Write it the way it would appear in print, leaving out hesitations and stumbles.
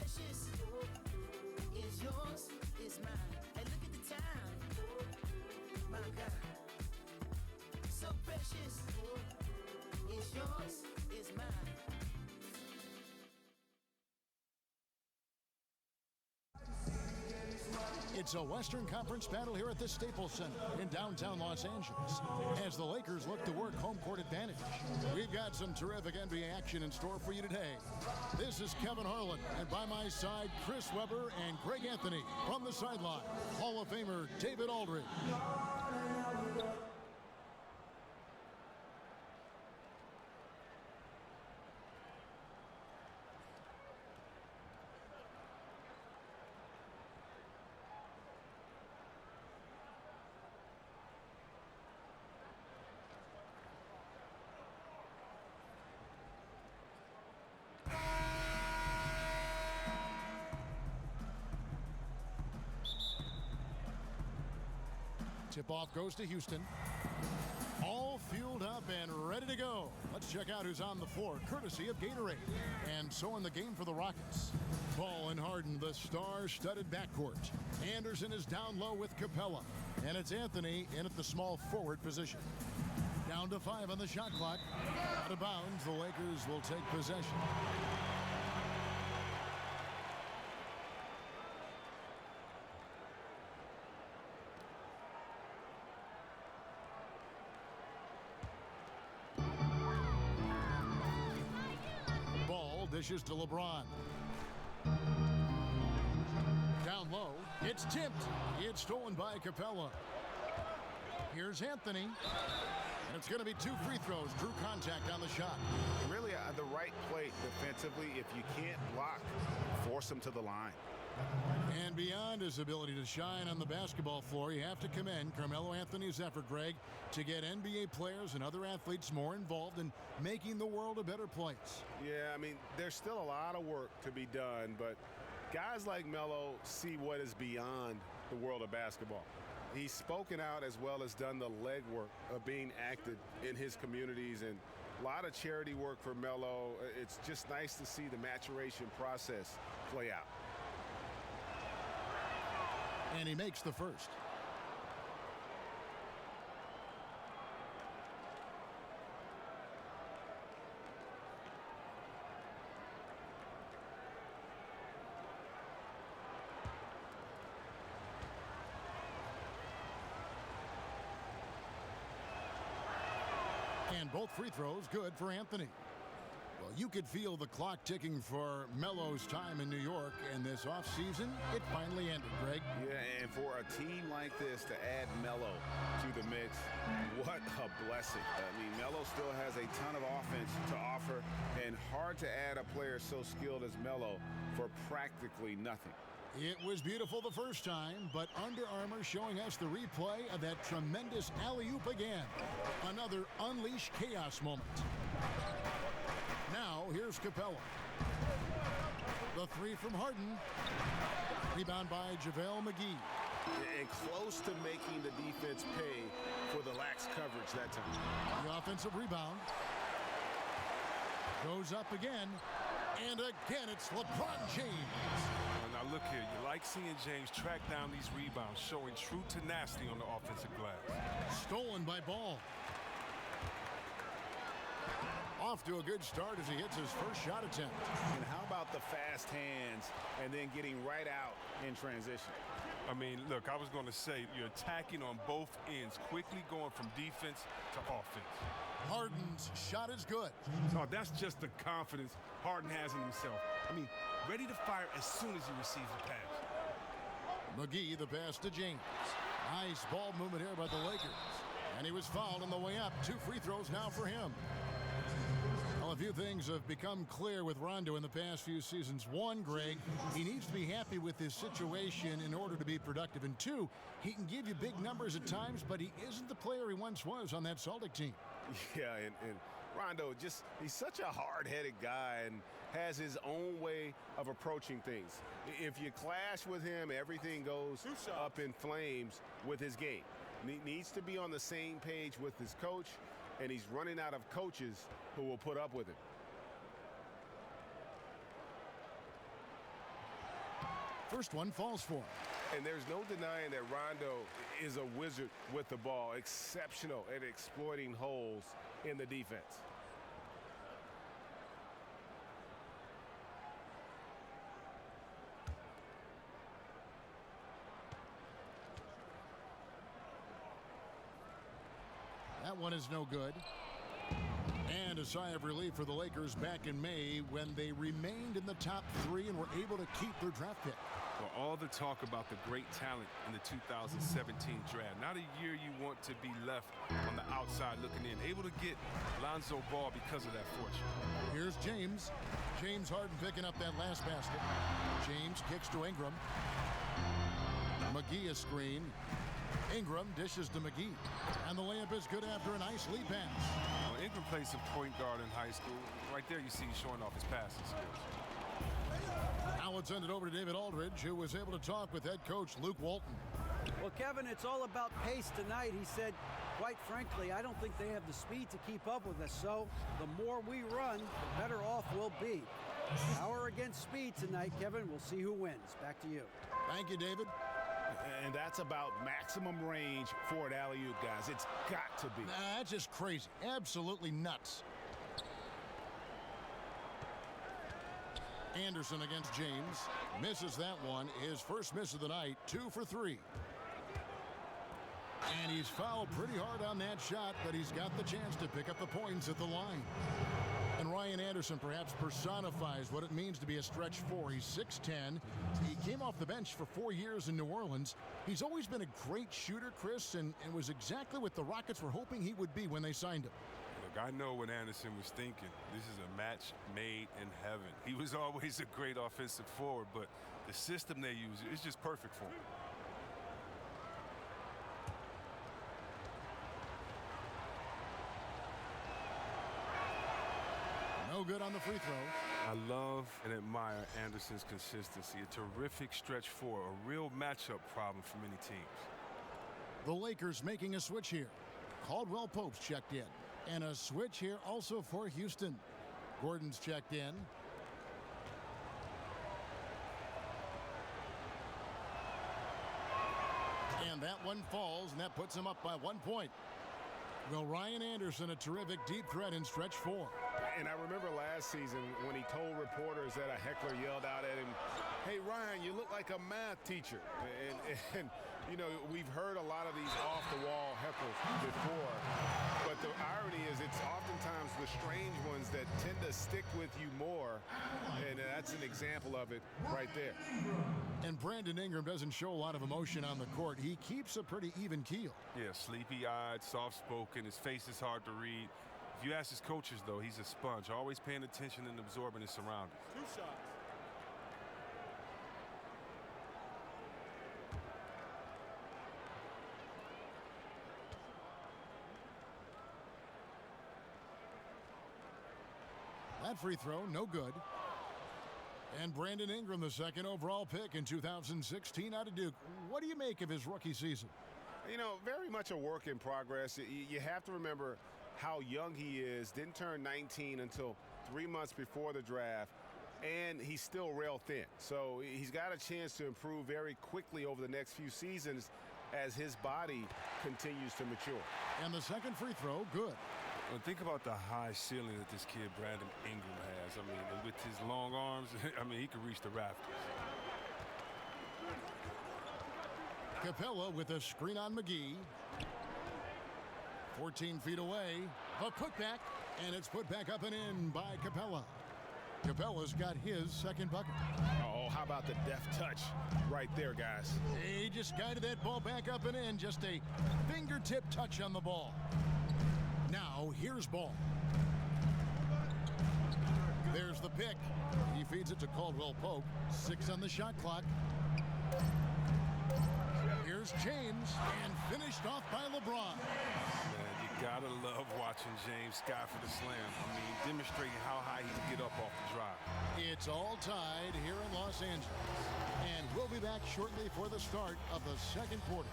precious is yours, is mine. And look at the time, my God. So precious is yours, is mine. It's a Western Conference battle here at the Staples Center in downtown Los Angeles as the Lakers look to work home court advantage. We've got some terrific NBA action in store for you today. This is Kevin Harlan, and by my side, Chris Webber and Greg Anthony. From the sideline, Hall of Famer David Aldridge. Tip-off goes to Houston. All fueled up and ready to go. Let's check out who's on the floor, courtesy of Gatorade. And so in the game for the Rockets. Ball and Harden, the star-studded backcourt. Anderson is down low with Capella. And it's Anthony in at the small forward position. Down to 5 on the shot clock. Out of bounds, the Lakers will take possession. Dishes to LeBron. Down low. It's tipped. It's stolen by Capella. Here's Anthony. And it's going to be 2 free throws. Drew contact on the shot. Really the right play defensively. If you can't block, force him to the line. And beyond his ability to shine on the basketball floor, you have to commend Carmelo Anthony's effort, Greg, to get NBA players and other athletes more involved in making the world a better place. Yeah, I mean, there's still a lot of work to be done, but guys like Melo see what is beyond the world of basketball. He's spoken out as well as done the legwork of being active in his communities, and a lot of charity work for Melo. It's just nice to see the maturation process play out. And he makes the first. And both free throws good for Anthony. Well, you could feel the clock ticking for Melo's time in New York, and this offseason, it finally ended, Greg. Yeah, and for a team like this to add Melo to the mix, what a blessing. I mean, Melo still has a ton of offense to offer, and hard to add a player so skilled as Melo for practically nothing. It was beautiful the first time, but Under Armour showing us the replay of that tremendous alley-oop again. Another unleash chaos moment. Now, here's Capella. The 3 from Harden. Rebound by JaVale McGee. And close to making the defense pay for the lax coverage that time. The offensive rebound. Goes up again. And again, it's LeBron James. Now look here, you like seeing James track down these rebounds, showing true tenacity on the offensive glass. Stolen by Ball. Off to a good start as he hits his first shot attempt. And how about the fast hands and then getting right out in transition? I mean, look, I was going to say you're attacking on both ends, quickly going from defense to offense. Harden's shot is good. Oh, that's just the confidence Harden has in himself. I mean, ready to fire as soon as he receives the pass. McGee, the pass to James. Nice ball movement here by the Lakers. And he was fouled on the way up. 2 free throws now for him. Well, a few things have become clear with Rondo in the past few seasons. 1, Greg, he needs to be happy with his situation in order to be productive. And 2, he can give you big numbers at times, but he isn't the player he once was on that Celtic team. Yeah, and Rondo, he's such a hard-headed guy and has his own way of approaching things. If you clash with him, everything goes up in flames with his game. He needs to be on the same page with his coach, and he's running out of coaches who will put up with him. First one falls for him. And there's no denying that Rondo is a wizard with the ball, exceptional at exploiting holes in the defense. That one is no good. And a sigh of relief for the Lakers back in May when they remained in the top 3 and were able to keep their draft pick. For all the talk about the great talent in the 2017 draft, not a year you want to be left on the outside looking in. Able to get Lonzo Ball because of that fortune. Here's James. James Harden picking up that last basket. James kicks to Ingram. McGee a screen. Ingram dishes to McGee. And the layup is good after a nice lead pass. Well, Ingram played some point guard in high school. Right there you see he's showing off his passing skills. Now let's send it over to David Aldridge, who was able to talk with head coach Luke Walton. Well, Kevin, it's all about pace tonight. He said, quite frankly, I don't think they have the speed to keep up with us. So the more we run, the better off we'll be. Power against speed tonight, Kevin. We'll see who wins. Back to you. Thank you, David. And that's about maximum range for an alley-oop, guys. It's got to be. That's just crazy. Absolutely nuts. Anderson against James. Misses that one. His first miss of the night. 2 for 3. And he's fouled pretty hard on that shot, but he's got the chance to pick up the points at the line. And Ryan Anderson perhaps personifies what it means to be a stretch 4. He's 6'10". He came off the bench for 4 years in New Orleans. He's always been a great shooter, Chris, and was exactly what the Rockets were hoping he would be when they signed him. Look, I know what Anderson was thinking. This is a match made in heaven. He was always a great offensive forward, but the system they use is just perfect for him. No good on the free throw. I love and admire Anderson's consistency. A terrific stretch 4, a real matchup problem for many teams. The Lakers making a switch here. Caldwell Pope's checked in. And a switch here also for Houston. Gordon's checked in. And that one falls, and that puts him up by 1 point. Well, Ryan Anderson, a terrific deep threat in stretch 4. And I remember last season when he told reporters that a heckler yelled out at him, "Hey, Ryan, you look like a math teacher." And you know, we've heard a lot of these off-the-wall heckles before. But the irony is it's oftentimes the strange ones that tend to stick with you more. And that's an example of it right there. And Brandon Ingram doesn't show a lot of emotion on the court. He keeps a pretty even keel. Yeah, sleepy-eyed, soft-spoken. His face is hard to read. If you ask his coaches, though, he's a sponge, always paying attention and absorbing his surroundings. 2 shots. That free throw, no good. And Brandon Ingram, the second overall pick in 2016 out of Duke. What do you make of his rookie season? You know, very much a work in progress. You have to remember how young he is. Didn't turn 19 until 3 months before the draft. And he's still rail thin. So he's got a chance to improve very quickly over the next few seasons as his body continues to mature. And the second free throw, good. Well, think about the high ceiling that this kid, Brandon Ingram, has. I mean, with his long arms, I mean, he could reach the rafters. Capella with a screen on McGee. 14 feet away. A putback, and it's put back up and in by Capella. Capella's got his second bucket. Oh, how about the deft touch right there, guys? He just guided that ball back up and in. Just a fingertip touch on the ball. Now, here's Ball. There's the pick. He feeds it to Caldwell Pope. 6 on the shot clock. Here's James, and finished off by LeBron. Man, you gotta love watching James sky for the slam. I mean, demonstrating how high he can get up off the drive. It's all tied here in Los Angeles. And we'll be back shortly for the start of the second quarter.